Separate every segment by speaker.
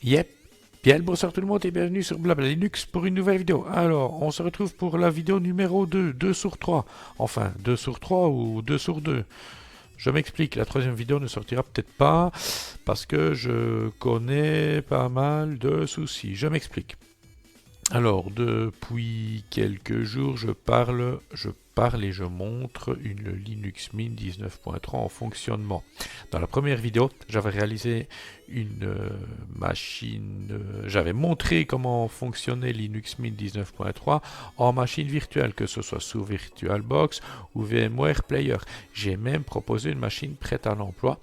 Speaker 1: Yep. Bien le bonsoir tout le monde et bienvenue sur Blabla Linux pour une nouvelle vidéo. Alors, on se retrouve pour la vidéo numéro 2, 2 sur 3. Enfin, 2 sur 3 ou 2 sur 2. Je m'explique, la troisième vidéo ne sortira peut-être pas parce que je connais pas mal de soucis. Je m'explique. Alors, depuis quelques jours, je parle et je montre une Linux Mint 19.3 en fonctionnement. Dans la première vidéo, j'avais réalisé une machine, j'avais montré comment fonctionnait Linux Mint 19.3 en machine virtuelle, que ce soit sous VirtualBox ou VMware Player. J'ai même proposé une machine prête à l'emploi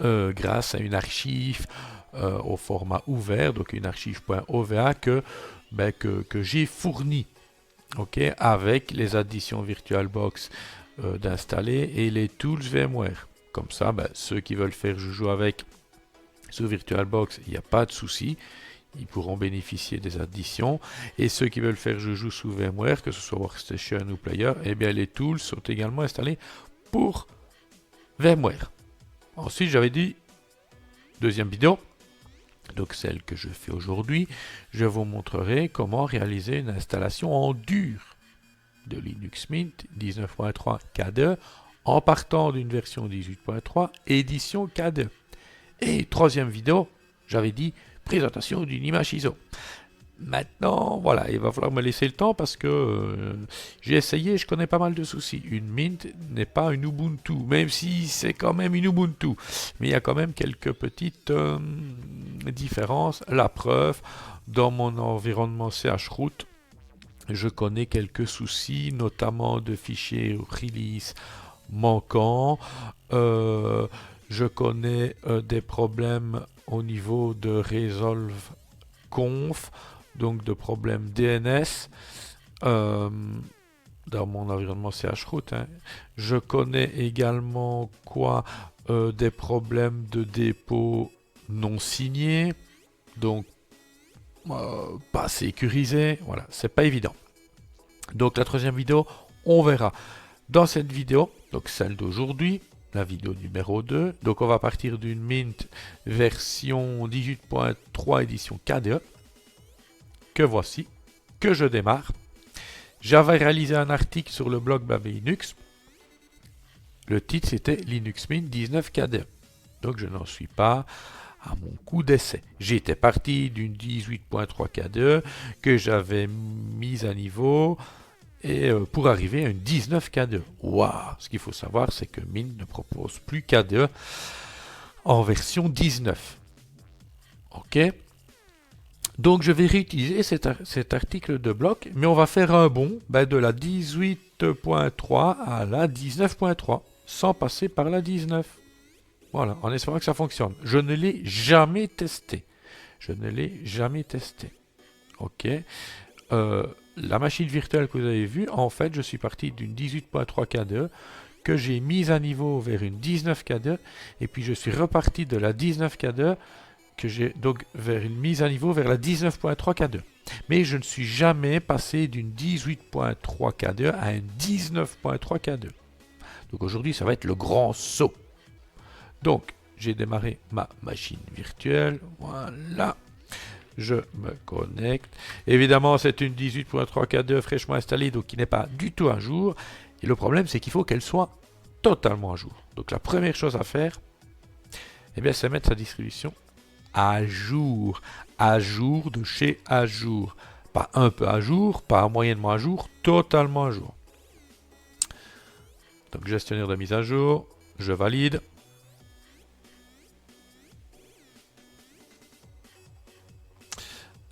Speaker 1: grâce à une archive au format ouvert, donc une archive.ova que j'ai fourni, ok, avec les additions VirtualBox d'installer et les tools VMware. Comme ça, ceux qui veulent faire joujou avec sur VirtualBox, il n'y a pas de souci. Ils pourront bénéficier des additions. Et ceux qui veulent faire joujou sous VMware, que ce soit Workstation ou Player, eh bien les tools sont également installés pour VMware. Ensuite, j'avais dit, deuxième vidéo, donc celle que je fais aujourd'hui, je vous montrerai comment réaliser une installation en dur de Linux Mint 19.3 K2 en partant d'une version 18.3 édition K2. Et troisième vidéo, j'avais dit présentation d'une image ISO. Maintenant, voilà, il va falloir me laisser le temps parce que j'ai essayé, je connais pas mal de soucis. Une Mint n'est pas une Ubuntu, même si c'est quand même une Ubuntu. Mais il y a quand même quelques petites différences. La preuve, dans mon environnement chroot, je connais quelques soucis, notamment de fichiers release manquants. Je connais des problèmes au niveau de resolve conf, donc de problèmes DNS euh, dans mon environnement chroot. Hein. Je connais également des problèmes de dépôt non signés, donc pas sécurisés. Voilà, c'est pas évident. Donc la troisième vidéo, on verra. Dans cette vidéo, donc celle d'aujourd'hui, la vidéo numéro 2, donc on va partir d'une Mint version 18.3 édition KDE, que voici, que je démarre. J'avais réalisé un article sur le blog Babel Linux. Le titre c'était Linux Mint 19 KDE. Donc je n'en suis pas à mon coup d'essai. J'étais parti d'une 18.3 KDE que j'avais mise à niveau et pour arriver à une 19 KDE. Waouh! Ce qu'il faut savoir, c'est que Mint ne propose plus KDE en version 19. Ok? Donc je vais réutiliser cet article de bloc, mais on va faire un bond de la 18.3 à la 19.3, sans passer par la 19. Voilà, en espérant que ça fonctionne. Je ne l'ai jamais testé. Je ne l'ai jamais testé. Ok. La machine virtuelle que vous avez vue, en fait, je suis parti d'une 18.3 KDE que j'ai mise à niveau vers une 19 KDE, et puis je suis reparti de la 19 KDE que j'ai donc vers une mise à niveau vers la 19.3 K2. Mais je ne suis jamais passé d'une 18.3 K2 à une 19.3 K2. Donc aujourd'hui, ça va être le grand saut. Donc, j'ai démarré ma machine virtuelle. Voilà. Je me connecte. Évidemment, c'est une 18.3 K2 fraîchement installée, donc qui n'est pas du tout à jour. Et le problème, c'est qu'il faut qu'elle soit totalement à jour. Donc la première chose à faire, c'est mettre sa distribution à jour de chez à jour. Pas un peu à jour, pas moyennement à jour, totalement à jour. Donc gestionnaire de mise à jour, je valide.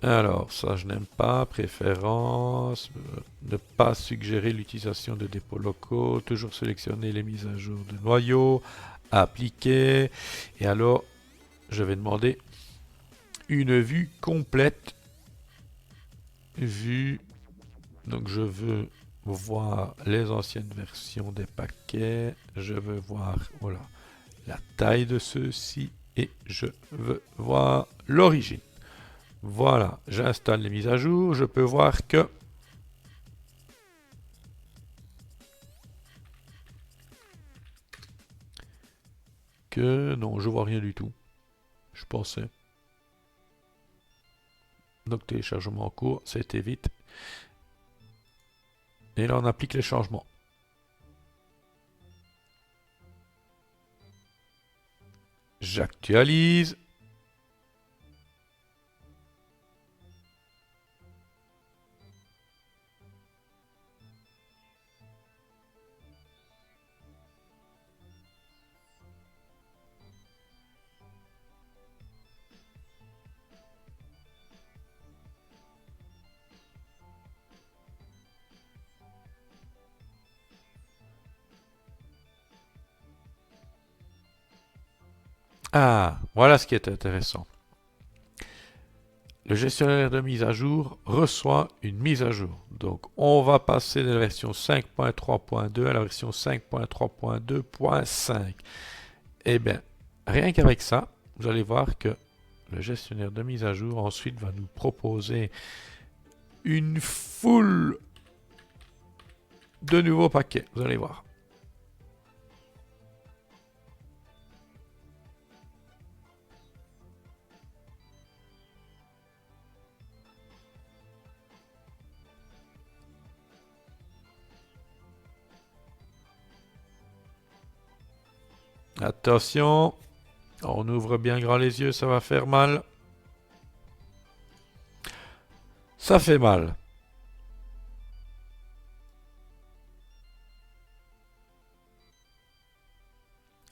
Speaker 1: Alors, ça je n'aime pas, préférence, ne pas suggérer l'utilisation de dépôts locaux, toujours sélectionner les mises à jour de noyau, appliquer, et alors je vais demander une vue complète. Vue, donc je veux voir les anciennes versions des paquets, je veux voir la taille de ceux-ci et je veux voir l'origine. Voilà, j'installe les mises à jour, je peux voir que non, je vois rien du tout. Je pensais. Donc téléchargement en cours, c'était vite. Et là on applique les changements. J'actualise. Ah, voilà ce qui est intéressant. Le gestionnaire de mise à jour reçoit une mise à jour. Donc, on va passer de la version 5.3.2 à la version 5.3.2.5. Eh bien, rien qu'avec ça, vous allez voir que le gestionnaire de mise à jour ensuite va nous proposer une foule de nouveaux paquets. Vous allez voir. Attention, on ouvre bien grand les yeux, ça va faire mal. Ça fait mal.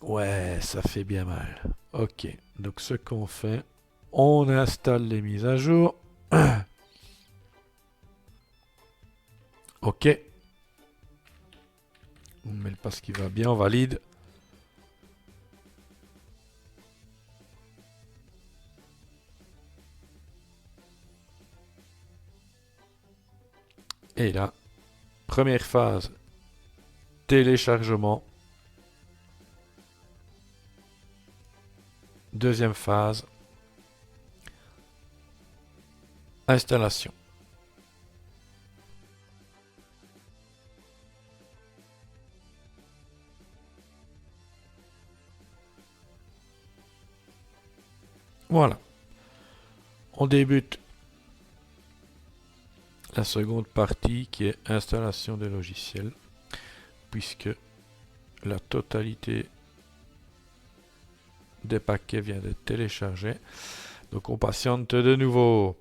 Speaker 1: Ouais, ça fait bien mal. Ok, donc ce qu'on fait, on installe les mises à jour. Ok. On met le passe qui va bien, on valide. Et là, première phase, téléchargement. Deuxième phase, installation. Voilà. On débute la seconde partie qui est installation des logiciels, puisque la totalité des paquets vient d'être téléchargée. Donc on patiente de nouveau.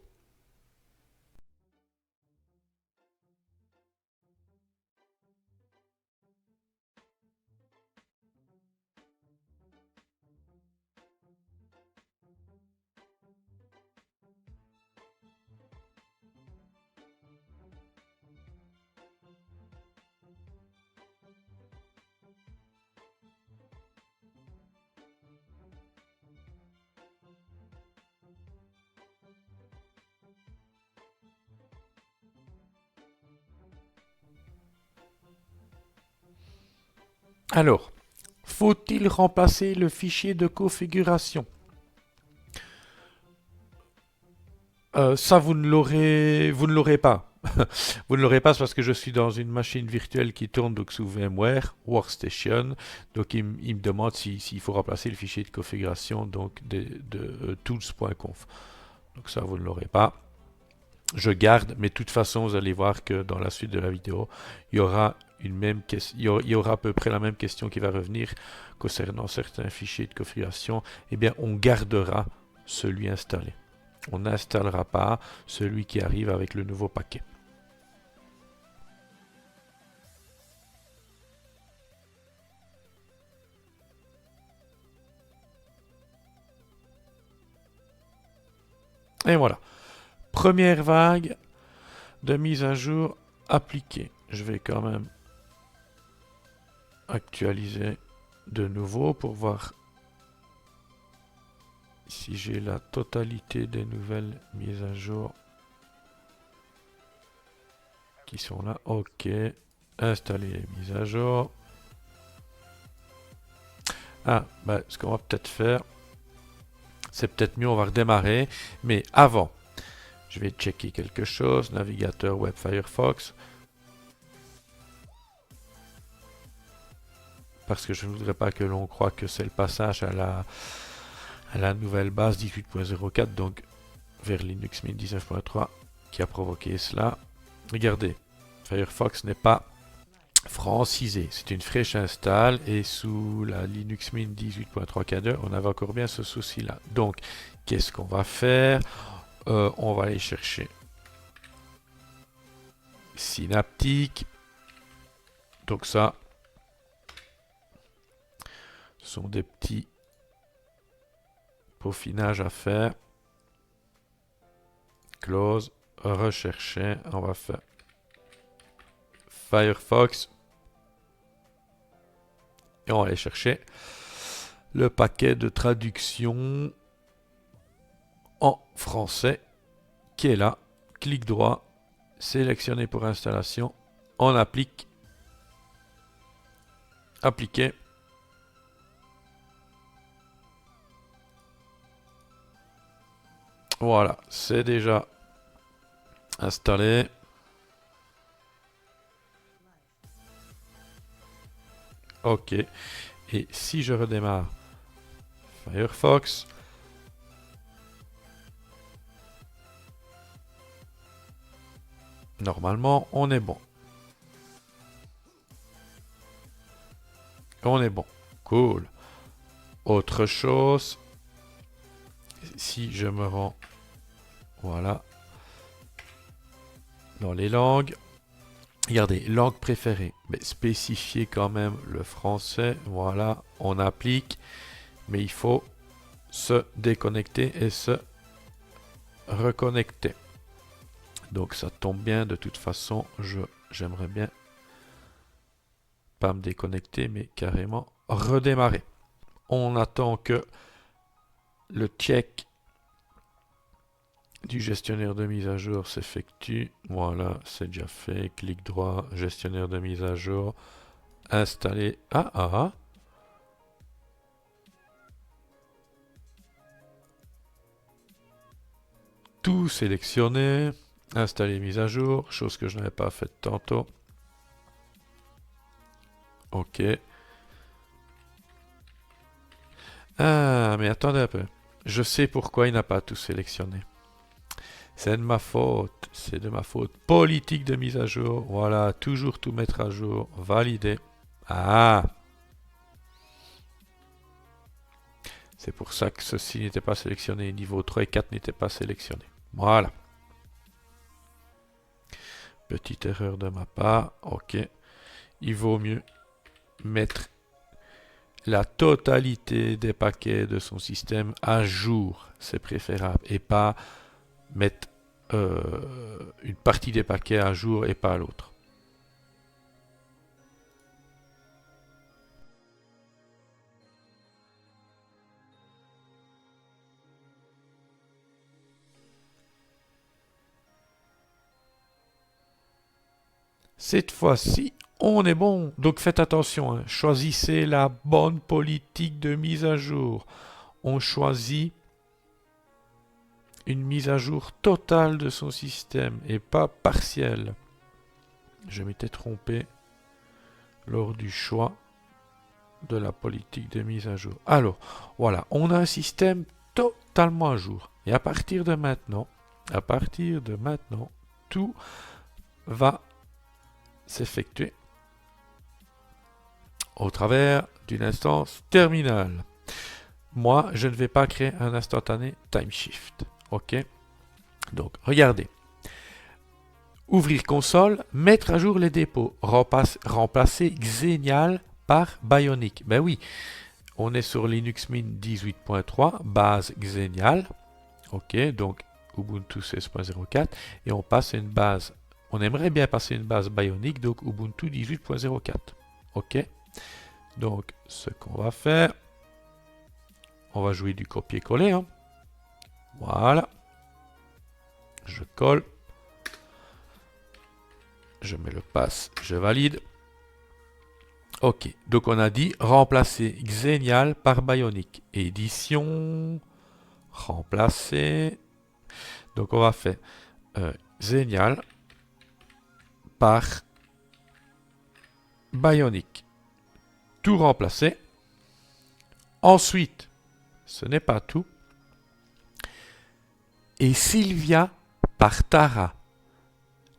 Speaker 1: Alors, faut-il remplacer le fichier de configuration? Ça, vous ne l'aurez pas. Vous ne l'aurez pas parce que je suis dans une machine virtuelle qui tourne donc sous VMware Workstation. Donc il me demande s'il faut remplacer le fichier de configuration donc de tools.conf. Donc ça, vous ne l'aurez pas. Je garde, mais de toute façon, vous allez voir que dans la suite de la vidéo, il y aura il y aura à peu près la même question qui va revenir concernant certains fichiers de configuration. Eh bien, on gardera celui installé. On n'installera pas celui qui arrive avec le nouveau paquet. Et voilà. Première vague de mise à jour appliquée. Je vais quand même actualiser de nouveau pour voir si j'ai la totalité des nouvelles mises à jour qui sont là. Ok. Installer les mises à jour. Ah, bah, ce qu'on va peut-être faire, c'est peut-être mieux, on va redémarrer. Mais avant, je vais checker quelque chose. Navigateur web Firefox. Parce que je ne voudrais pas que l'on croie que c'est le passage à la nouvelle base 18.04. Donc, vers Linux Mint 19.3 qui a provoqué cela. Regardez, Firefox n'est pas francisé, c'est une fraîche install et sous la Linux Mint 18.3K2 on avait encore bien ce souci là. Donc qu'est-ce qu'on va faire? On va aller chercher Synaptic. Donc ça, ce sont des petits peaufinages à faire. Close, rechercher, on va faire Firefox. Et on va aller chercher le paquet de traduction en français qui est là. Clic droit, sélectionner pour installation. On applique. Appliquer. Voilà, c'est déjà installé. Ok. Et si je redémarre Firefox, normalement, on est bon. On est bon. Cool. Autre chose, si je me rends, voilà, dans les langues, regardez, langue préférée, mais spécifier quand même le français, voilà, on applique, mais il faut se déconnecter et se reconnecter. Donc ça tombe bien, de toute façon, j'aimerais bien pas me déconnecter, mais carrément redémarrer. On attend que le check du gestionnaire de mise à jour s'effectue. Voilà, c'est déjà fait. Clic droit, gestionnaire de mise à jour, installer. Tout sélectionné, installer mise à jour, chose que je n'avais pas faite tantôt. Ok. Ah, mais attendez un peu. Je sais pourquoi il n'a pas tout sélectionné. C'est de ma faute. C'est de ma faute. Politique de mise à jour. Voilà, toujours tout mettre à jour. Valider. Ah. C'est pour ça que ceci n'était pas sélectionné. Niveau 3 et 4 n'étaient pas sélectionnés. Voilà. Petite erreur de ma part. Ok. Il vaut mieux mettre la totalité des paquets de son système à jour. C'est préférable. Et pas mettre une partie des paquets à jour et pas l'autre. Cette fois-ci, on est bon. Donc faites attention, hein. Choisissez la bonne politique de mise à jour. On choisit une mise à jour totale de son système et pas partielle. Je m'étais trompé lors du choix de la politique de mise à jour. Alors, voilà, on a un système totalement à jour. Et à partir de maintenant, tout va s'effectuer au travers d'une instance terminale. Moi, je ne vais pas créer un instantané timeshift. OK? Donc, regardez. Ouvrir console, mettre à jour les dépôts, remplacer Xenial par Bionic. Ben oui, on est sur Linux Mint 18.3, base Xenial. OK, donc Ubuntu 16.04 et on passe à une base. On aimerait bien passer une base Bionic, donc Ubuntu 18.04. OK? Donc, ce qu'on va faire, on va jouer du copier-coller. Hein. Voilà. Je colle. Je mets le pass, je valide. Ok, donc on a dit remplacer Xenial par Bionic. Édition, remplacer. Donc on va faire Xenial par Bionic. Tout remplacer. Ensuite, ce n'est pas tout. et Sylvia par Tara.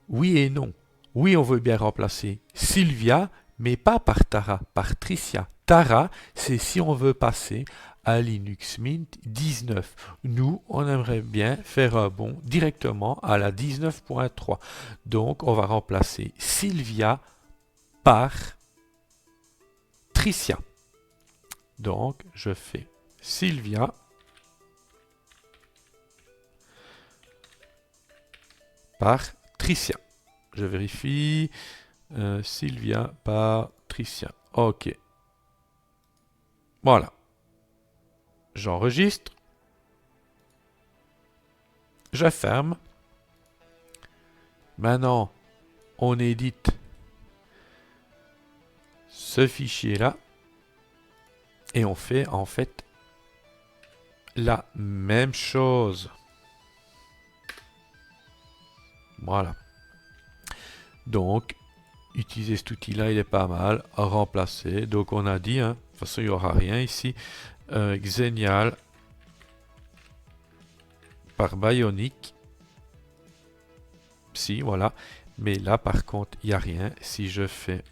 Speaker 1: Oui et non. Oui, on veut bien remplacer Sylvia, mais pas par Tara, par Tricia. Tara, c'est si on veut passer à Linux Mint 19. Nous, on aimerait bien faire un bond directement à la 19.3. Donc, on va remplacer Sylvia par Tricia. Donc, je fais Sylvia par Tricia. Je vérifie. Sylvia par Tricia. OK. Voilà. J'enregistre. Je ferme. Maintenant, on édite ce fichier-là. Et on fait en fait la même chose. Voilà. Donc, utiliser cet outil-là, il est pas mal. À remplacer. Donc, on a dit, hein, de toute façon, il n'y aura rien ici. Xenial par Bionic. Si, voilà. Mais là, par contre, il n'y a rien. Si je fais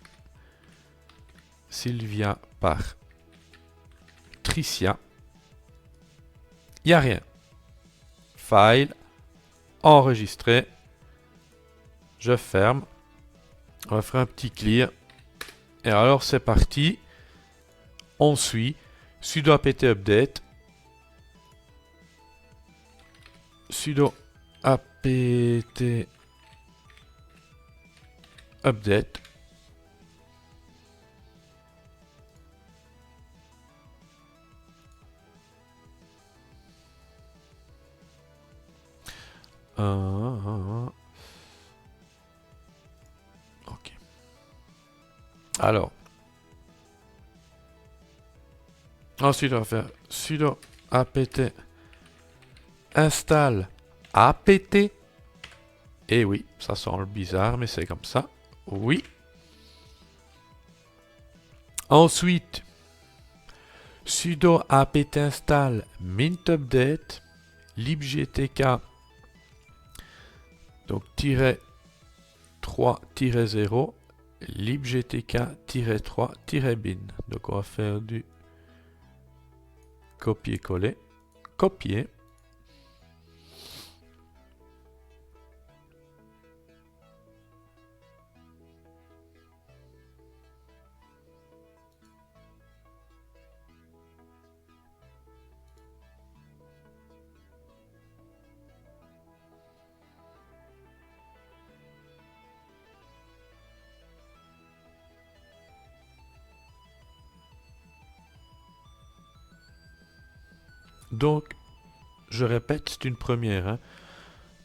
Speaker 1: Sylvia par Tricia, il n'y a rien. File, enregistrer. Je ferme. On va faire un petit clear. Et alors, c'est parti. On suit. Sudo apt update. Sudo apt update. Ok. Alors. Ensuite, on va faire sudo apt install apt. Et oui, ça semble bizarre, mais c'est comme ça. Oui. Ensuite, sudo apt install mint update libgtk donc -3-0 libgtk-3-bin. Donc on va faire du copier-coller, copier. Donc, je répète, c'est une première. Hein.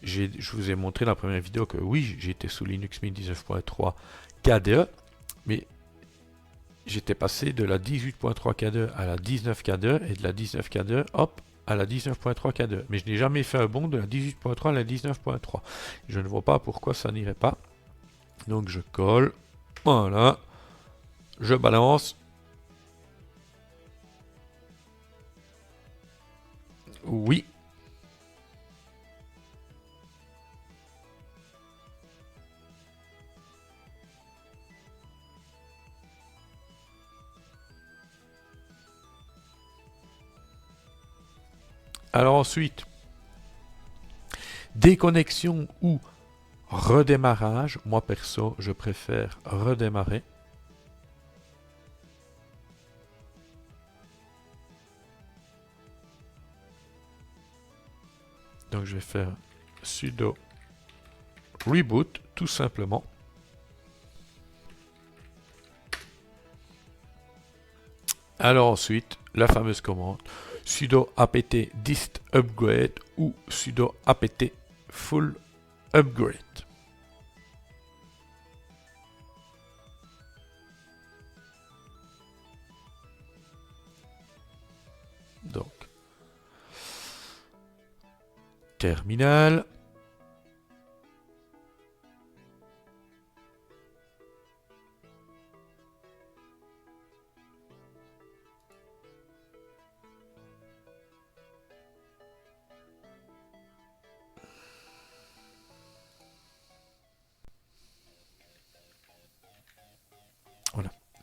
Speaker 1: Je vous ai montré dans la première vidéo que oui, j'étais sous Linux Mint 19.3 KDE, mais j'étais passé de la 18.3 KDE à la 19 KDE et de la 19 KDE, hop, à la 19.3 KDE. Mais je n'ai jamais fait un bond de la 18.3 à la 19.3. Je ne vois pas pourquoi ça n'irait pas. Donc je colle, voilà, je balance. Oui. Alors ensuite, déconnexion ou redémarrage. Moi perso, je préfère redémarrer. Donc je vais faire sudo reboot tout simplement. Alors ensuite, la fameuse commande sudo apt dist upgrade ou sudo apt full upgrade. Donc, terminal.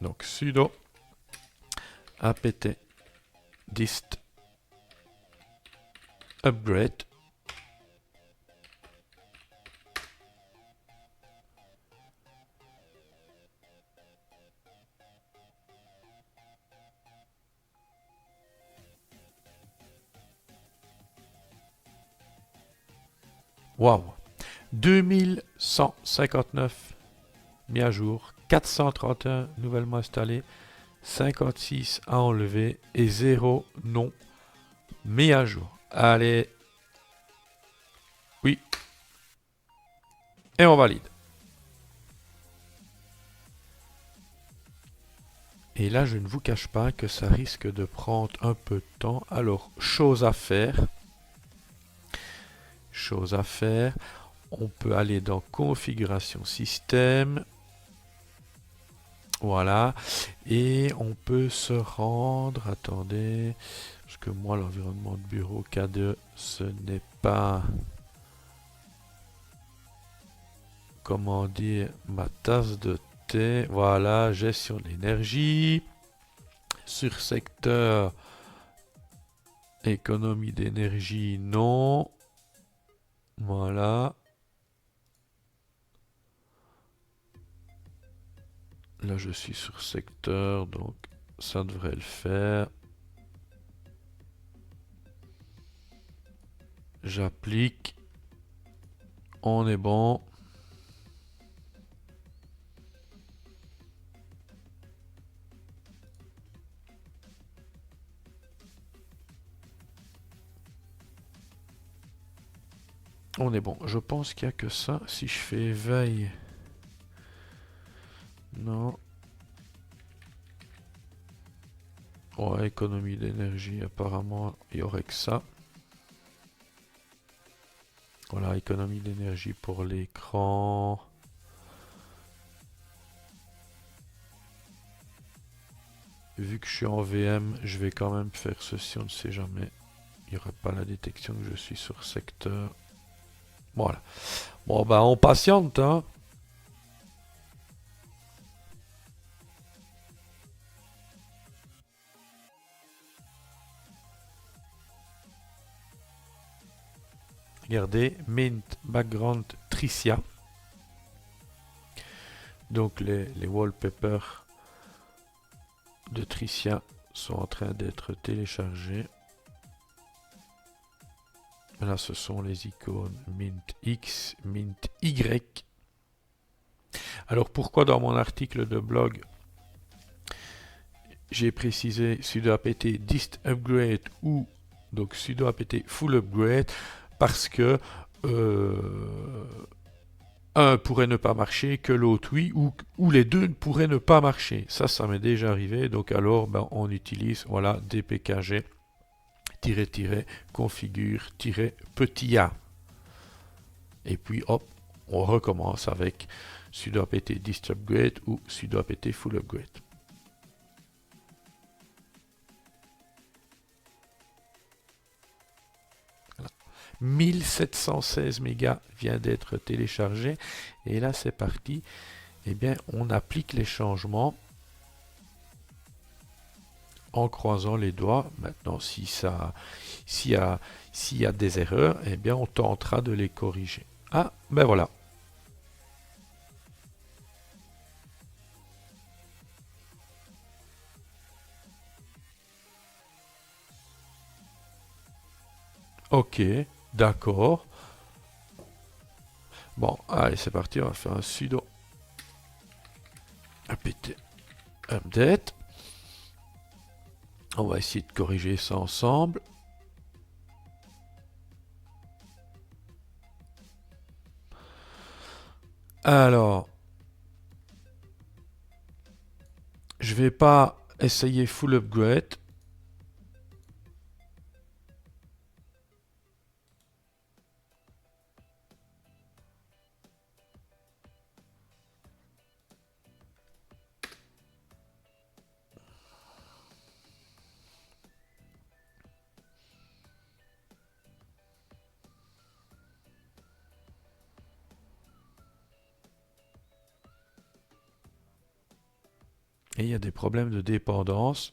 Speaker 1: Donc sudo apt dist upgrade. Waouh, 2159 mis à jour, 431 nouvellement installés, 56 à enlever et 0 non mis à jour. Allez, oui, et on valide. Et là, je ne vous cache pas que ça risque de prendre un peu de temps. Alors, chose à faire, on peut aller dans configuration système. Voilà. Et on peut se rendre, attendez, parce que moi, l'environnement de bureau K2, ce n'est pas, comment dire, ma tasse de thé. Voilà, gestion de l'énergie. Sur secteur économie d'énergie, non. Voilà. Là, je suis sur secteur, donc ça devrait le faire. J'applique. On est bon. On est bon. Je pense qu'il n'y a que ça. Si je fais veille. Non. Ouais, économie d'énergie. Apparemment, il n'y aurait que ça. Voilà, économie d'énergie pour l'écran. Vu que je suis en VM, je vais quand même faire ceci, on ne sait jamais. Il n'y aura pas la détection que je suis sur secteur. Voilà. Bon, bah, on patiente, hein. Regardez, Mint, Background, Tricia. Donc les wallpapers de Tricia sont en train d'être téléchargés. Là, ce sont les icônes Mint X, Mint Y. Alors pourquoi dans mon article de blog, j'ai précisé sudo apt dist upgrade ou donc sudo apt full upgrade parce que un pourrait ne pas marcher, que l'autre oui, ou les deux ne pourraient ne pas marcher. Ça m'est déjà arrivé. Donc alors, ben, on utilise voilà dpkg configure petit a. Et puis hop, on recommence avec sudo apt dist upgrade ou sudo apt full upgrade. Voilà. 1716 mégas vient d'être téléchargé. Et là, c'est parti. Eh bien, on applique les changements en croisant les doigts. Maintenant, s'il y a des erreurs, eh bien, on tentera de les corriger. Ah, ben voilà. Ok, d'accord. Bon, allez, c'est parti, on va faire un sudo apt update. On va essayer de corriger ça ensemble. Alors, je vais pas essayer full upgrade. Et il y a des problèmes de dépendance.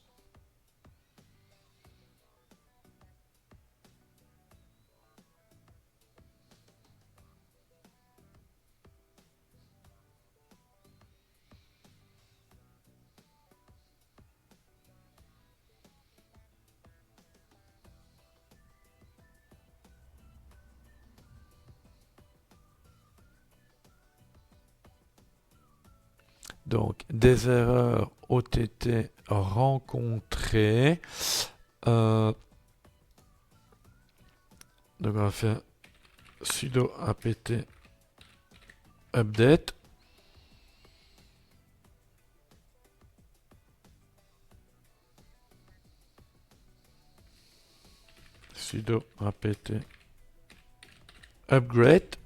Speaker 1: Donc, des erreurs ont été rencontrées. Donc, on va faire sudo apt update. Sudo apt upgrade.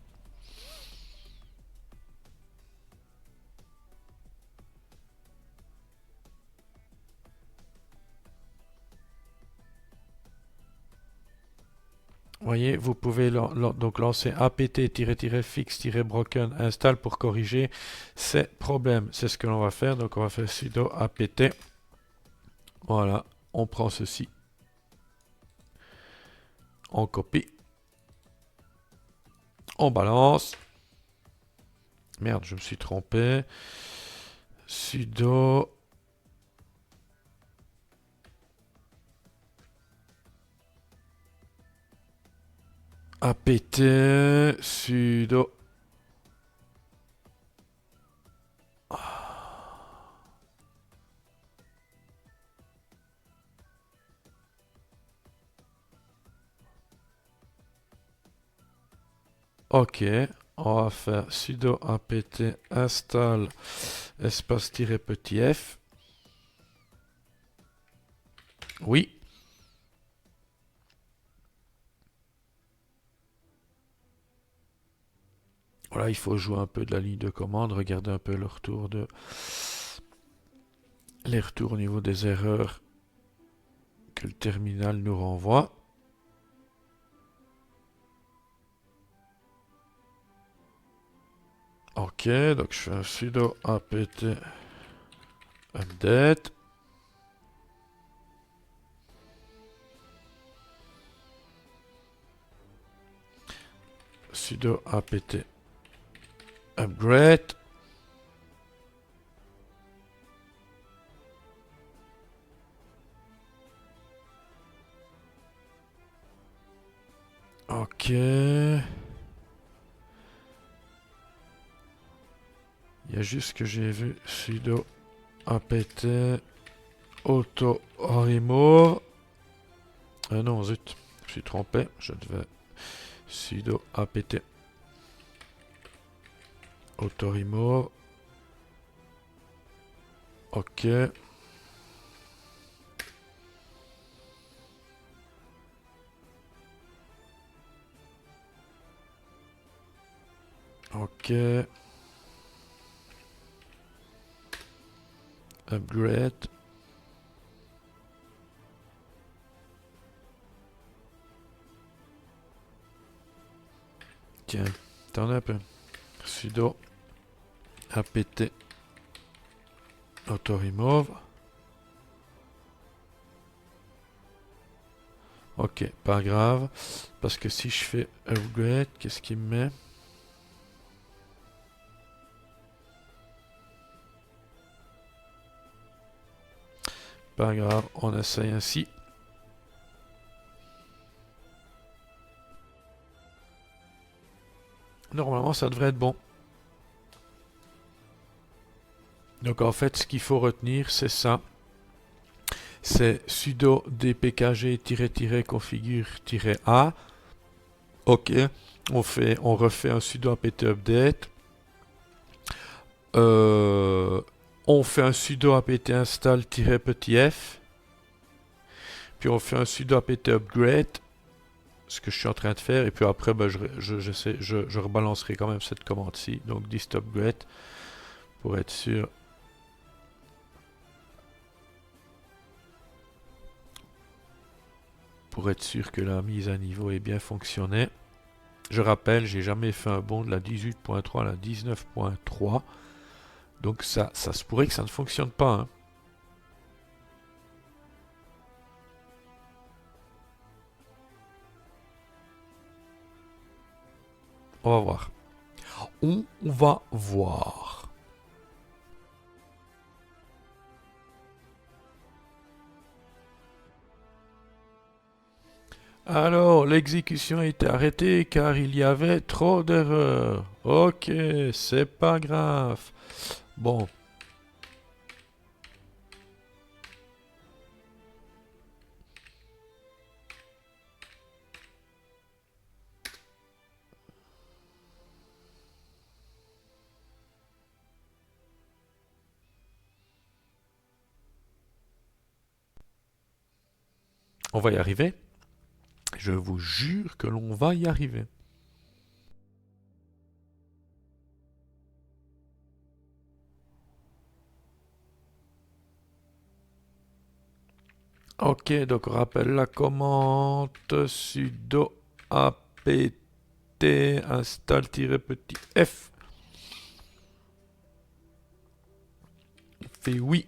Speaker 1: Vous voyez, vous pouvez donc lancer apt-fix-broken install pour corriger ces problèmes. C'est ce que l'on va faire. Donc on va faire sudo apt. Voilà, on prend ceci. On copie. On balance. Merde, je me suis trompé. Sudo apt sudo ok, on va faire sudo apt install espace-petit f. Oui. Voilà, il faut jouer un peu de la ligne de commande, regarder un peu le retour les retours au niveau des erreurs que le terminal nous renvoie. Ok, donc je fais un sudo apt update. Sudo apt upgrade. Ok. Il y a juste que j'ai vu sudo apt auto remove. Ah non, zut, je me suis trompé. Je devais sudo apt auto remove. Ok. Ok. Upgrade. Tiens, attendez un peu. Sudo apt auto remove. Ok, pas grave. Parce que si je fais upgrade, qu'est-ce qu'il me met? Pas grave, on essaye ainsi. Normalement, ça devrait être bon. Donc en fait, ce qu'il faut retenir, c'est ça. C'est sudo dpkg-configure-a. Ok, on refait un sudo apt update. On fait un sudo apt install-petit f. Puis on fait un sudo apt upgrade. Ce que je suis en train de faire. Et puis après, ben, je rebalancerai quand même cette commande-ci. Donc dist upgrade. Pour être sûr. Pour être sûr que la mise à niveau est bien fonctionné. Je rappelle, j'ai jamais fait un bond de la 18.3 à la 19.3. Donc ça se pourrait que ça ne fonctionne pas. Hein. On va voir. On va voir. Alors, l'exécution a été arrêtée car il y avait trop d'erreurs. Ok, c'est pas grave. Bon. On va y arriver. Je vous jure que l'on va y arriver. Ok, donc on rappelle la commande sudo apt install-petit f. On fait oui.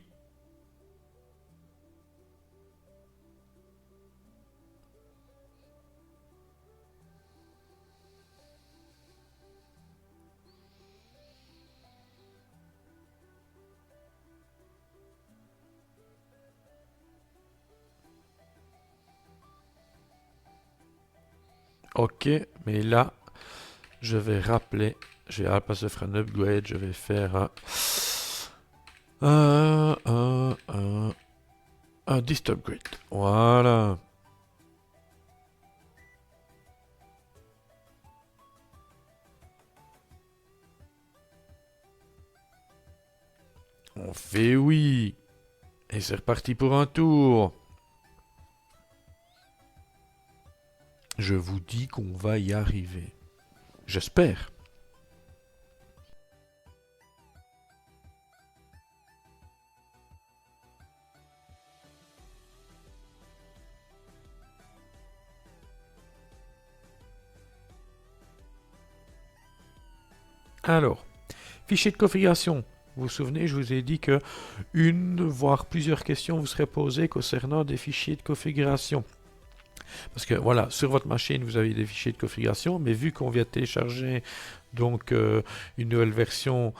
Speaker 1: Ok, mais là, je vais rappeler, je vais pas se faire un upgrade, je vais faire un dist upgrade. Voilà. On fait oui. Et c'est reparti pour un tour. Je vous dis qu'on va y arriver. J'espère. Alors, fichier de configuration. Vous vous souvenez, je vous ai dit que une, voire plusieurs questions vous seraient posées concernant des fichiers de configuration. Parce que voilà, sur votre machine, vous avez des fichiers de configuration, mais vu qu'on vient de télécharger donc une nouvelle version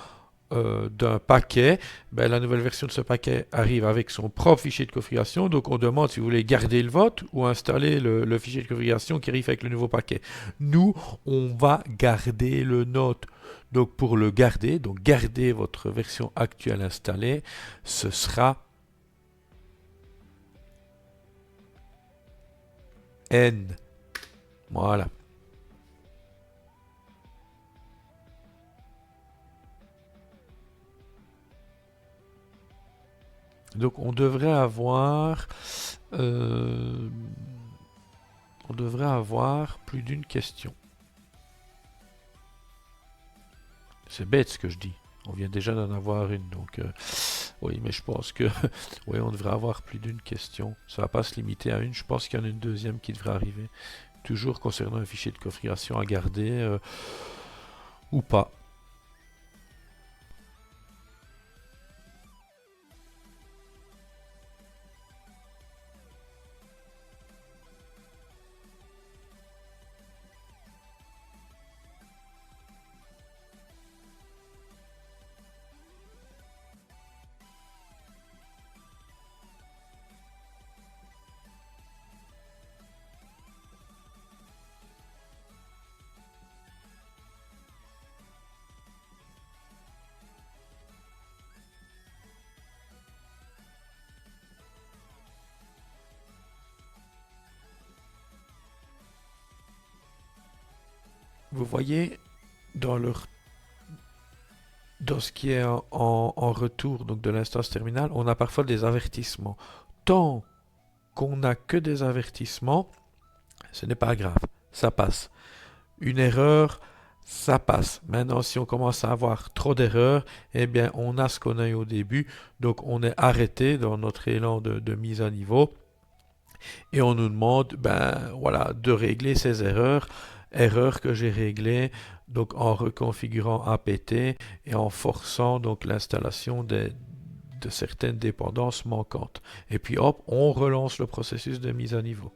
Speaker 1: d'un paquet, ben, la nouvelle version de ce paquet arrive avec son propre fichier de configuration. Donc on demande si vous voulez garder le vôtre ou installer le fichier de configuration qui arrive avec le nouveau paquet. Nous, on va garder le nôtre. Donc pour le garder, donc garder votre version actuelle installée, ce sera N. Voilà. Donc on devrait avoir plus d'une question. C'est bête ce que je dis. On vient déjà d'en avoir une, donc oui, mais je pense que oui, on devrait avoir plus d'une question. Ça va pas se limiter à une. Je pense qu'il y en a une deuxième qui devrait arriver. Toujours concernant un fichier de configuration à garder ou pas. Vous voyez, dans ce qui est en retour donc de l'instance terminale, on a parfois des avertissements. Tant qu'on n'a que des avertissements, ce n'est pas grave, ça passe. Une erreur, ça passe. Maintenant, si on commence à avoir trop d'erreurs, eh bien, on a ce qu'on a eu au début. Donc, on est arrêté dans notre élan de mise à niveau. Et on nous demande, ben, voilà, de régler ces erreurs. Erreurs que j'ai réglées, donc en reconfigurant apt et en forçant donc l'installation de certaines dépendances manquantes. Et puis hop, on relance le processus de mise à niveau.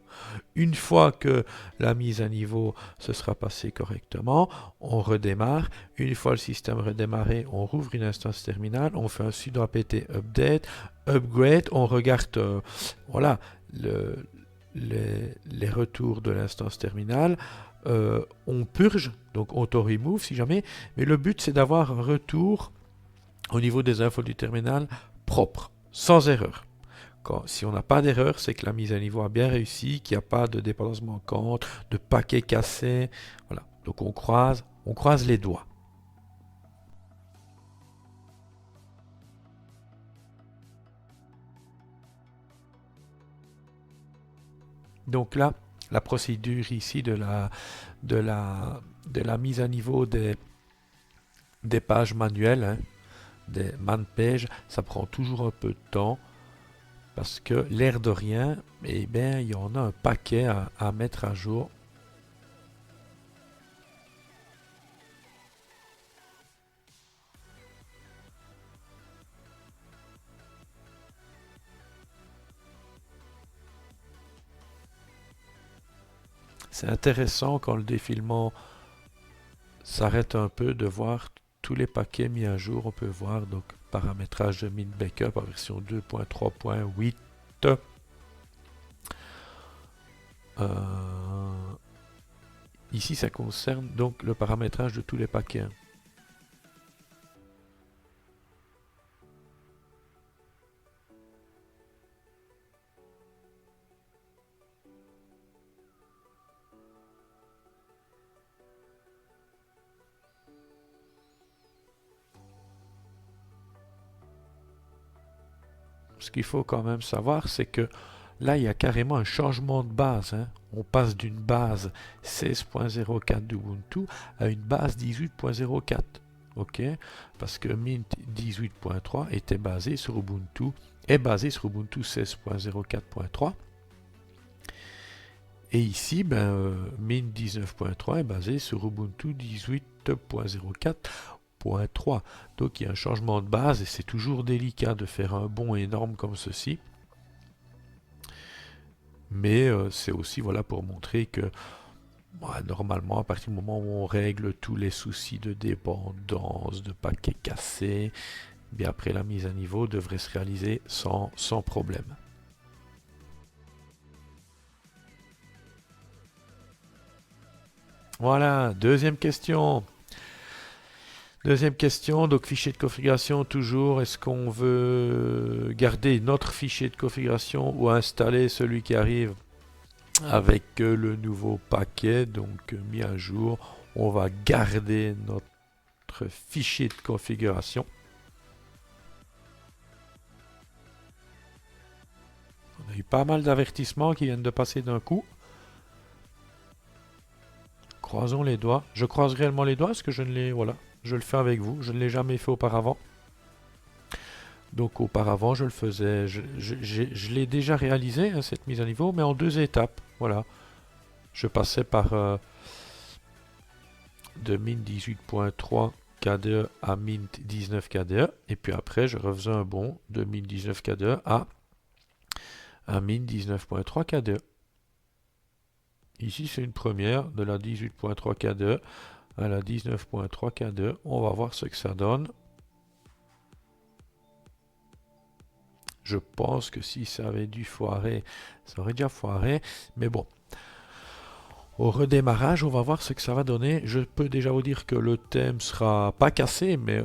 Speaker 1: Une fois que la mise à niveau se sera passée correctement, on redémarre. Une fois le système redémarré, on rouvre une instance terminale, on fait un sudo apt update, upgrade, on regarde voilà, les retours de l'instance terminale. On purge, donc auto-remove si jamais, mais le but c'est d'avoir un retour au niveau des infos du terminal propre, sans erreur. Si on n'a pas d'erreur, c'est que la mise à niveau a bien réussi, qu'il n'y a pas de dépendance manquante, de paquets cassés. Voilà. Donc on croise les doigts. Donc là, la procédure ici de la mise à niveau des pages manuelles, hein, des man pages, ça prend toujours un peu de temps. Parce que l'air de rien, eh bien, il y en a un paquet à mettre à jour. C'est intéressant quand le défilement s'arrête un peu de voir tous les paquets mis à jour. On peut voir donc paramétrage de Mint Backup en version 2.3.8. Ici, ça concerne donc le paramétrage de tous les paquets. Ce qu'il faut quand même savoir, c'est que là, il y a carrément un changement de base. Hein. On passe d'une base 16.04 d'Ubuntu à une base 18.04. Ok, parce que Mint 18.3 était basé sur Ubuntu, est basé sur Ubuntu 16.04.3. Et ici, Mint 19.3 est basé sur Ubuntu 18.04.3. Donc il y a un changement de base et c'est toujours délicat de faire un bond énorme comme ceci. Mais c'est aussi voilà, pour montrer que normalement, à partir du moment où on règle tous les soucis de dépendance, de paquets cassés, bien après la mise à niveau devrait se réaliser sans problème. Voilà, deuxième question. Deuxième question, donc fichier de configuration toujours, est-ce qu'on veut garder notre fichier de configuration ou installer celui qui arrive avec le nouveau paquet, donc mis à jour. On va garder notre fichier de configuration. On a eu pas mal d'avertissements qui viennent de passer d'un coup. Croisons les doigts. Je croise réellement les doigts parce que je ne l'ai... Voilà, je le fais avec vous. Je ne l'ai jamais fait auparavant. Donc auparavant, je le faisais... Je l'ai déjà réalisé, hein, cette mise à niveau, mais en 2 étapes. Voilà. Je passais par de Mint 18.3 KDE à Mint 19 KDE. Et puis après, je refaisais un bond de Mint 19 KDE à Mint 19.3 KDE. Ici, c'est une première de la 18.3 KDE à la 19.3 KDE. On va voir ce que ça donne. Je pense que si ça avait dû foirer, ça aurait déjà foiré. Mais bon, au redémarrage, on va voir ce que ça va donner. Je peux déjà vous dire que le thème sera pas cassé, mais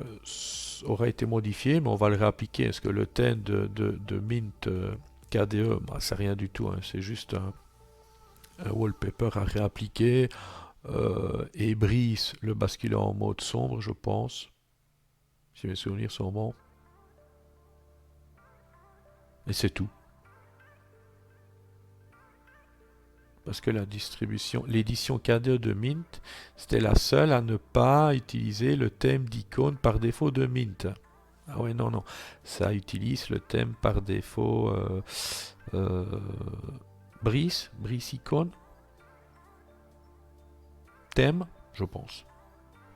Speaker 1: aura été modifié. Mais on va le réappliquer. Est-ce que le thème de Mint KDE, c'est rien du tout. Hein, c'est juste un wallpaper à réappliquer. Et Brice le basculer en mode sombre, je pense. Si mes souvenirs sont bons. Et c'est tout. Parce que la distribution, l'édition KDE de Mint, c'était la seule à ne pas utiliser le thème d'icône par défaut de Mint. Ah ouais, non, non. Ça utilise le thème par défaut Brice icône. Thème, je pense.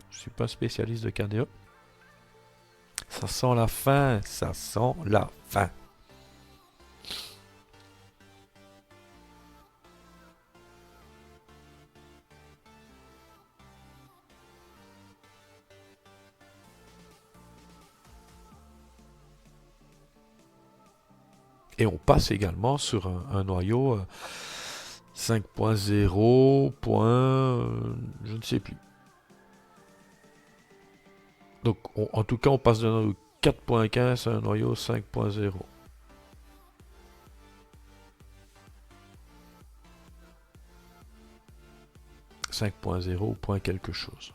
Speaker 1: Je ne suis pas spécialiste de KDE. Ça sent la fin, ça sent la fin. Et on passe également sur un noyau 5.0. Je ne sais plus. Donc en tout cas on passe d'un noyau 4.15 à un noyau 5.0. 5.0 point quelque chose.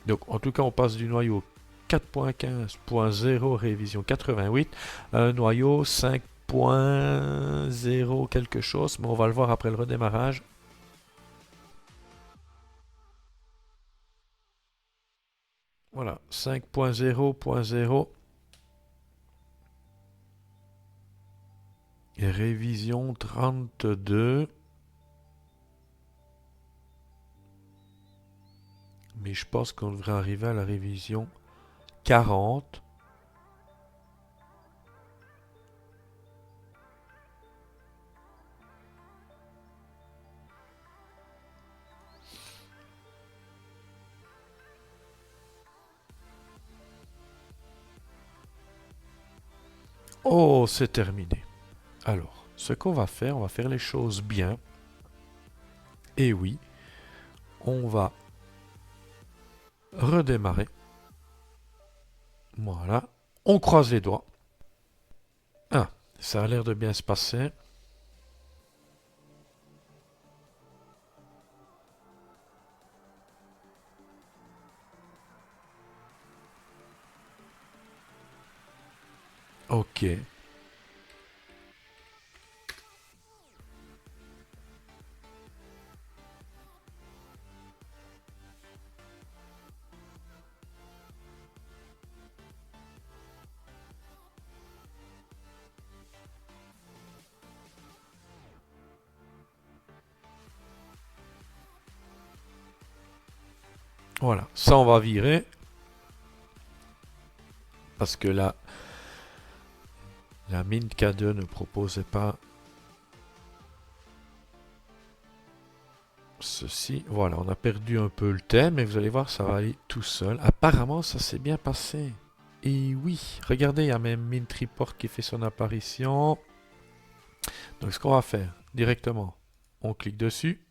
Speaker 1: Donc en tout cas on passe du noyau 4.15.0 révision 88 à un noyau 5.0 quelque chose, mais on va le voir après le redémarrage. Voilà, 5.0.0 et révision 32. Mais je pense qu'on devrait arriver à la révision 40. Oh, c'est terminé. Alors, ce qu'on va faire, on va faire les choses bien. Et oui, on va redémarrer. Voilà. On croise les doigts. Ah, ça a l'air de bien se passer. Ok. Voilà. Ça, on va virer. Parce que là, la mine K2 ne proposait pas ceci. Voilà, on a perdu un peu le thème, mais vous allez voir, ça va aller tout seul. Apparemment, ça s'est bien passé. Et oui, regardez, il y a même Mint Report qui fait son apparition. Donc ce qu'on va faire directement, on clique dessus.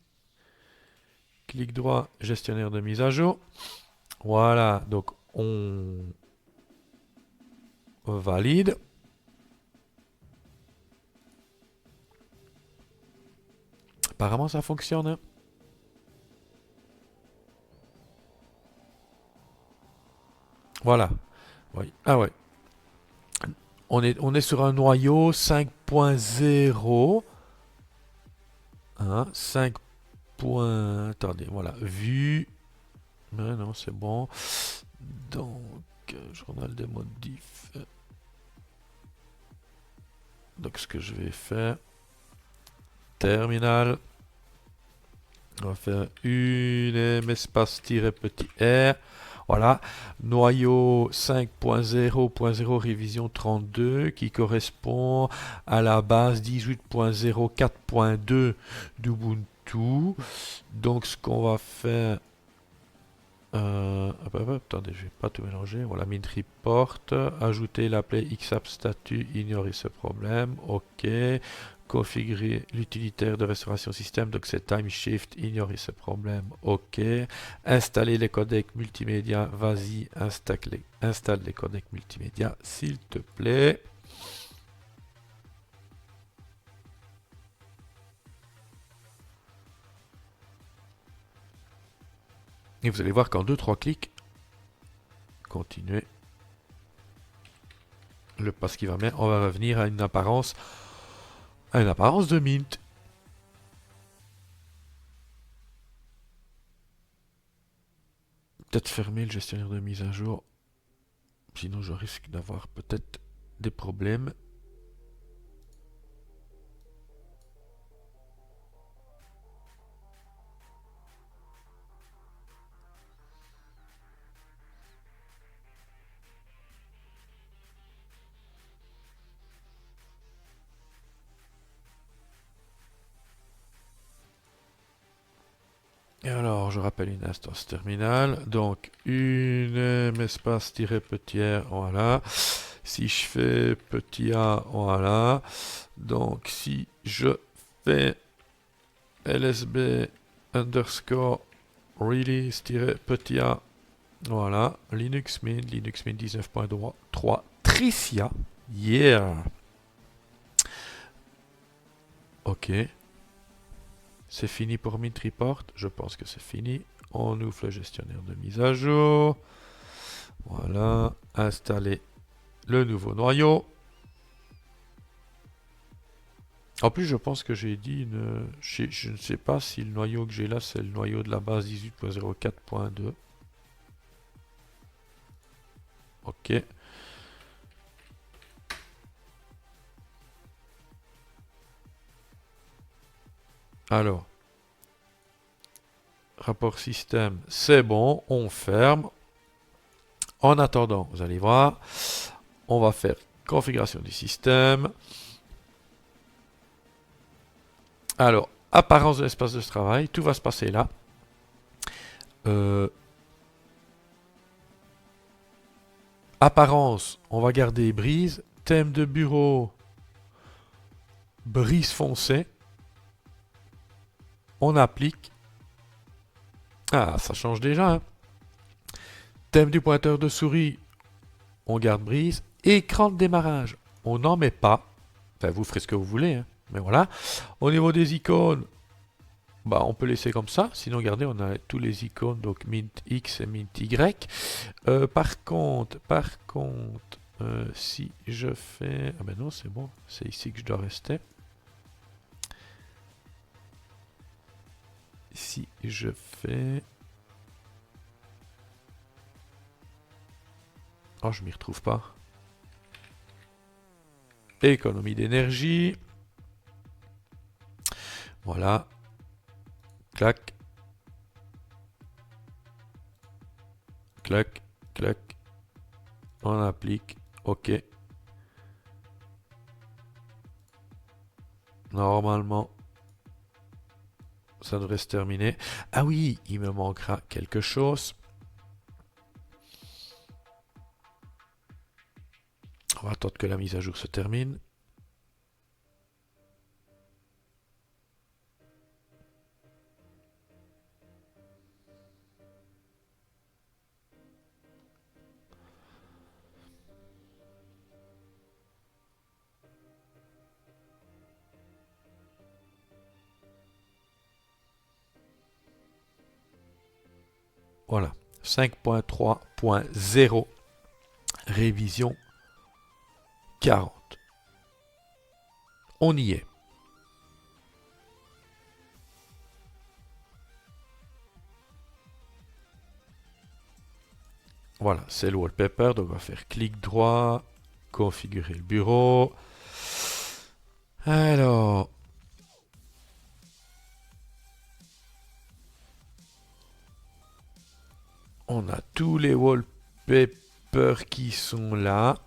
Speaker 1: Clic droit, gestionnaire de mise à jour. Voilà, donc on valide. Apparemment, ça fonctionne. Hein. Voilà. Oui. Ah ouais. On est sur un noyau 5.0. Hein, 5. Attendez, voilà. Vue. Non, c'est bon. Donc, journal des modifs. Donc, ce que je vais faire. Terminal. On va faire une M espace-petit R. Voilà. Noyau 5.0.0 révision 32 qui correspond à la base 18.04.2 d'Ubuntu. Donc, ce qu'on va faire. Attendez, je vais pas tout mélanger. Voilà, Mint Report. Ajouter l'appel XApp statut, ignorer ce problème. OK. Configurer l'utilitaire de restauration système, donc c'est TimeShift, ignorer ce problème. OK. Installer les codecs multimédia. Vas-y, installe les codecs multimédia, s'il te plaît. Et vous allez voir qu'en 2-3 clics, continuez. Le passe qui va bien, on va revenir à une apparence de Mint. Peut-être fermer le gestionnaire de mise à jour. Sinon, je risque d'avoir peut-être des problèmes. Et alors, je rappelle une instance terminale. Donc, une espace-petit r, voilà. Si je fais petit a, voilà. Donc, si je fais lsb underscore release-petit a, voilà. Linux Mint 19.3 Tricia. Yeah. Ok. C'est fini pour Mint Report. Je pense que c'est fini. On ouvre le gestionnaire de mise à jour. Voilà. Installer le nouveau noyau. En plus, je pense que j'ai dit une... Je ne sais pas si le noyau que j'ai là, c'est le noyau de la base 18.04.2. Ok. Alors. Rapport système, c'est bon. On ferme. En attendant, vous allez voir, on va faire configuration du système. Alors, apparence de l'espace de travail, tout va se passer là. Apparence, on va garder brise. Thème de bureau, brise foncé. On applique. Ah, ça change déjà. Hein. Thème du pointeur de souris, on garde brise. Écran de démarrage, on n'en met pas. Enfin, vous ferez ce que vous voulez. Hein. Mais voilà. Au niveau des icônes, bah, on peut laisser comme ça. Sinon, regardez, on a tous les icônes, donc Mint X et Mint Y. Par contre, si je fais... Ah ben non, c'est bon. C'est ici que je dois rester. Si je fais... Oh, je m'y retrouve pas. Économie d'énergie. Voilà. Clac. Clac. Clac. On applique. OK. Normalement, ça devrait se terminer. Ah oui, il me manquera quelque chose. On va attendre que la mise à jour se termine. Voilà. 5.3.0. Révision 40. On y est. Voilà, c'est le wallpaper. Donc on va faire clic droit, configurer le bureau. Alors, on a tous les wallpapers qui sont là.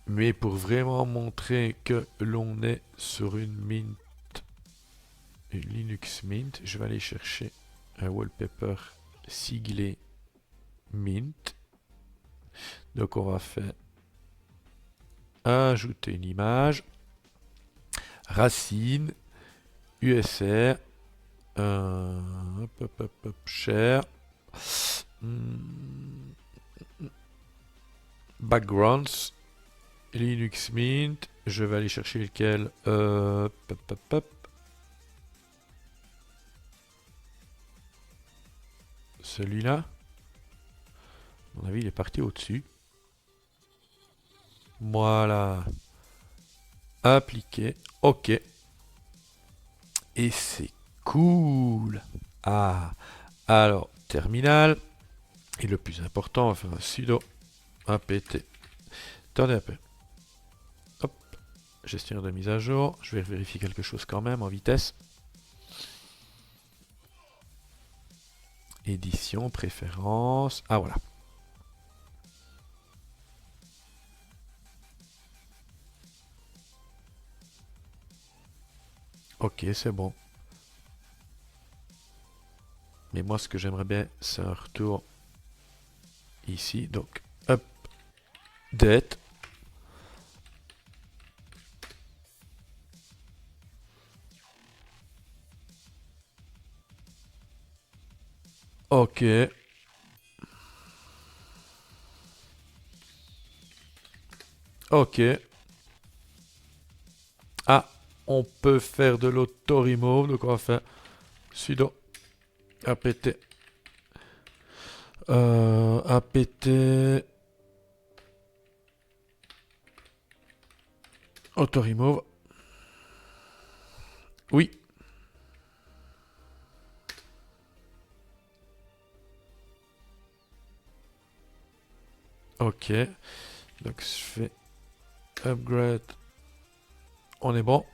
Speaker 1: Mais pour vraiment montrer que l'on est sur une Mint, une Linux Mint, je vais aller chercher un wallpaper siglé Mint. Donc on va faire ajouter une image, racine, USR, share, backgrounds, Linux Mint, je vais aller chercher lequel, celui-là, à mon avis il est parti au-dessus. Voilà. Appliquer. OK. Et c'est cool. Ah. Alors, terminal. Et le plus important, on va faire un sudo apt. Attendez un peu. Hop. Gestionnaire de mise à jour. Je vais vérifier quelque chose quand même en vitesse. Édition, préférence. Ah voilà. Ok, c'est bon. Mais moi, ce que j'aimerais bien, c'est un retour ici. Donc, update. Ok. Ok. Ah, on peut faire de l'auto-remove. Donc, on va faire sudo apt. Apt auto-remove. Oui. Ok. Donc, je fais upgrade. On est bon.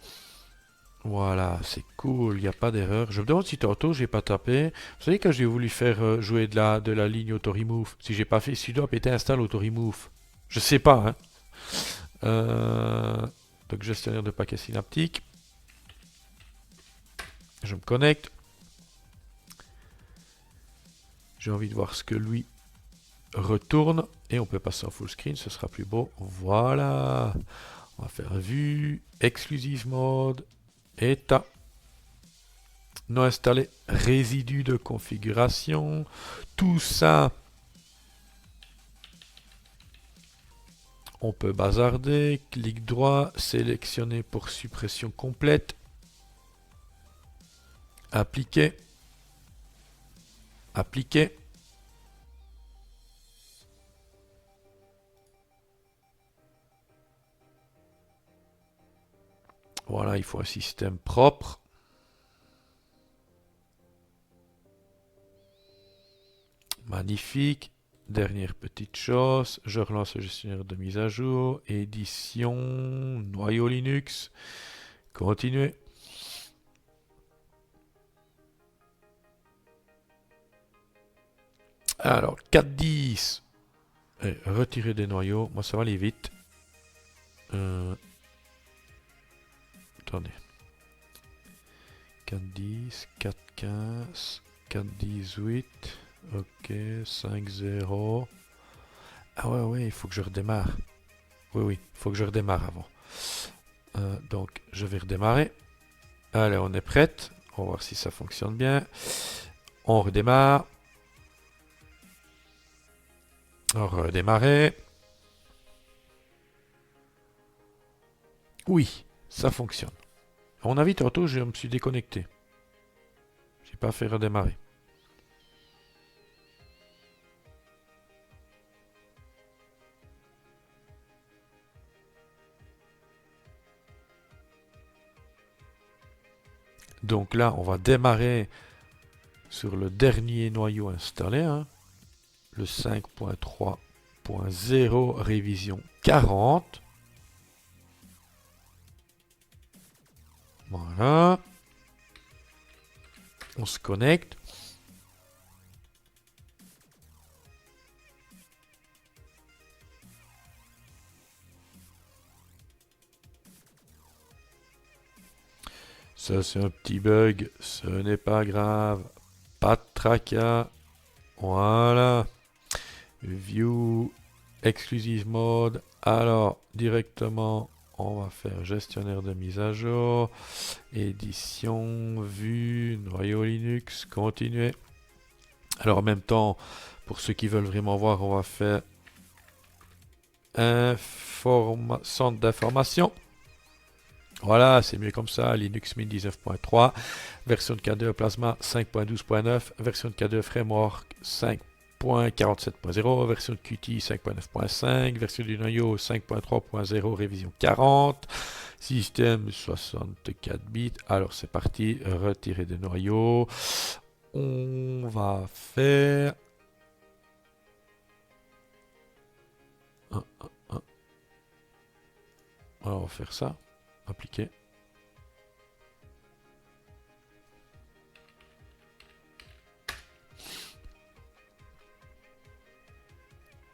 Speaker 1: Voilà, c'est cool, il n'y a pas d'erreur. Je me demande si tantôt j'ai pas tapé. Vous savez, quand j'ai voulu faire jouer de la ligne auto-remove, si j'ai pas fait sudo apt install auto-remove. Je sais pas, hein. Donc, gestionnaire de paquets synaptiques. Je me connecte. J'ai envie de voir ce que lui retourne. Et on peut passer en full screen, ce sera plus beau. Voilà. On va faire vue, exclusive mode, état. Non installé, résidu de configuration. Tout ça, on peut bazarder. Clic droit, sélectionner pour suppression complète. Appliquer. Appliquer. Voilà, il faut un système propre. Magnifique. Dernière petite chose, je relance le gestionnaire de mise à jour. Édition, noyau Linux. Continuer. Alors, 4.10. Retirer des noyaux. Moi, ça va aller vite. Attendez. 4.10, 4.15, 4.18. Ok, 5.0. Ah ouais, il faut que je redémarre. Oui, il faut que je redémarre avant. Donc, je vais redémarrer. Allez, on est prête. On va voir si ça fonctionne bien. On redémarre. On redémarrer. Oui, ça fonctionne. À mon avis, tantôt, je me suis déconnecté. J'ai pas fait redémarrer. Donc là, on va démarrer sur le dernier noyau installé, hein, le 5.3.0 révision 40. Voilà. On se connecte. Ça, c'est un petit bug. Ce n'est pas grave. Pas de tracas. Voilà. View. Exclusive mode. Alors, directement, on va faire gestionnaire de mise à jour. Édition. Vue. Noyau Linux. Continuer. Alors, en même temps, pour ceux qui veulent vraiment voir, on va faire centre d'information. Voilà, c'est mieux comme ça. Linux Mint 19.3, version de K2 Plasma 5.12.9, version de K2 Framework 5.47.0, version de Qt 5.9.5, version du noyau 5.3.0, révision 40, système 64 bits. Alors c'est parti, retirer des noyaux. On va faire... Alors on va faire ça. Appliquer.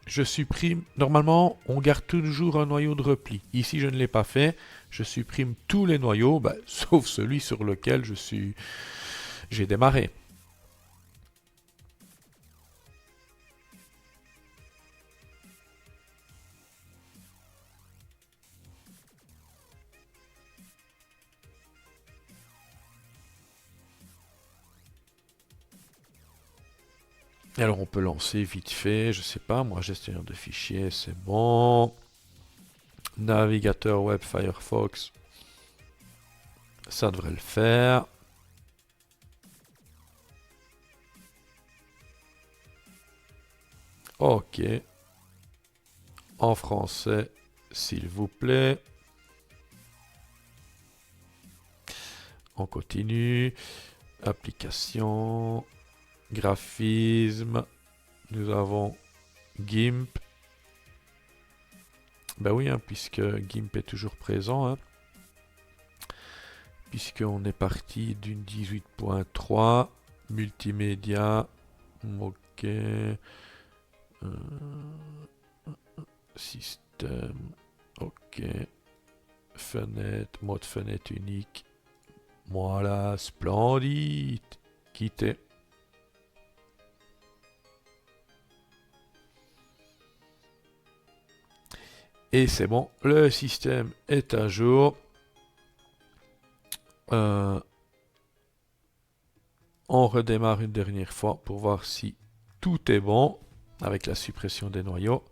Speaker 1: Je supprime. Normalement, on garde toujours un noyau de repli. Ici, je ne l'ai pas fait. Je supprime tous les noyaux, sauf celui sur lequel j'ai démarré. Et alors on peut lancer vite fait, je sais pas, moi gestionnaire de fichiers, c'est bon. Navigateur web Firefox, ça devrait le faire. Ok. En français, s'il vous plaît. On continue. Application. Graphisme. Nous avons GIMP. Ben oui, hein, puisque GIMP est toujours présent. Hein, puisqu'on est parti d'une 18.3. Multimédia. Ok. Système. Ok. Fenêtre. Mode fenêtre unique. Voilà. Splendide. Quitter. Et c'est bon, le système est à jour. On redémarre une dernière fois pour voir si tout est bon avec la suppression des noyaux.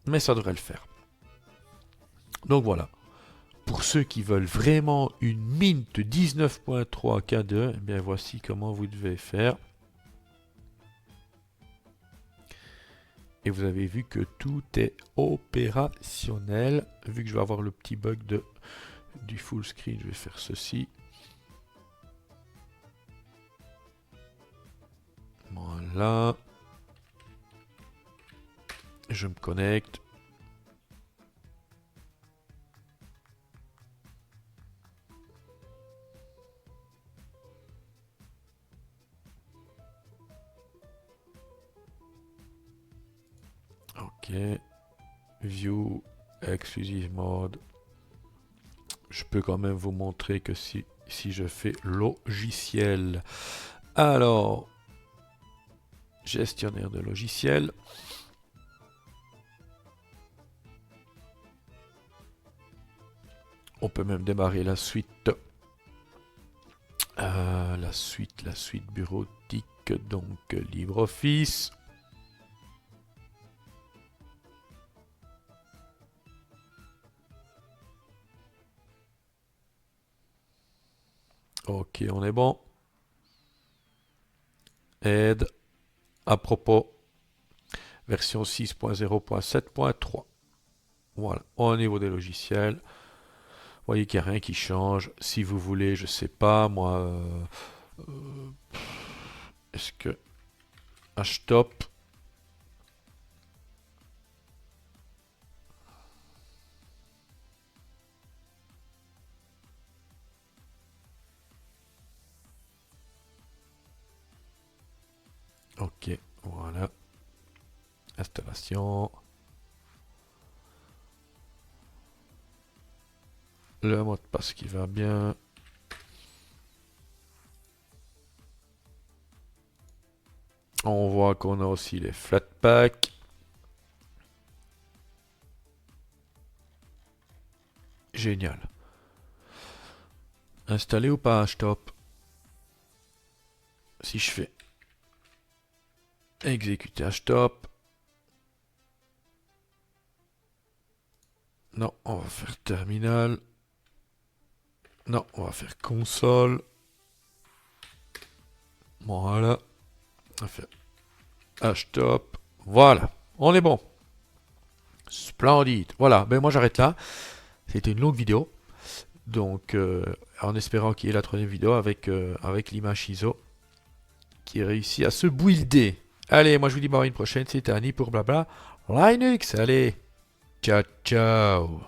Speaker 1: Mais ça devrait le faire. Donc voilà. Pour ceux qui veulent vraiment une Mint 19.3 K2, eh bien voici comment vous devez faire. Et vous avez vu que tout est opérationnel. Vu que je vais avoir le petit bug du full screen, je vais faire ceci. Voilà. Je me connecte. Ok. View Exclusive Mode. Je peux quand même vous montrer que si je fais logiciel. Alors, gestionnaire de logiciel. On peut même démarrer la suite. La suite bureautique, donc LibreOffice. Ok, on est bon. Aide. À propos, version 6.0.7.3. Voilà, au niveau des logiciels. Vous voyez qu'il n'y a rien qui change. Si vous voulez, je sais pas, moi... est-ce que... Htop... Ok, voilà. Installation. Le mot de passe qui va bien. On voit qu'on a aussi les Flatpak. Génial. Installé ou pas Htop? Si je fais exécuter Htop. Non, on va faire terminal. Non, on va faire console. Voilà. On va faire Htop. Voilà. On est bon. Splendide. Voilà. Ben moi j'arrête là. C'était une longue vidéo. Donc en espérant qu'il y ait la troisième vidéo avec l'image ISO qui réussit à se builder. Allez, moi je vous dis à une prochaine. C'était Annie pour Blabla Linux. Allez. Ciao, ciao.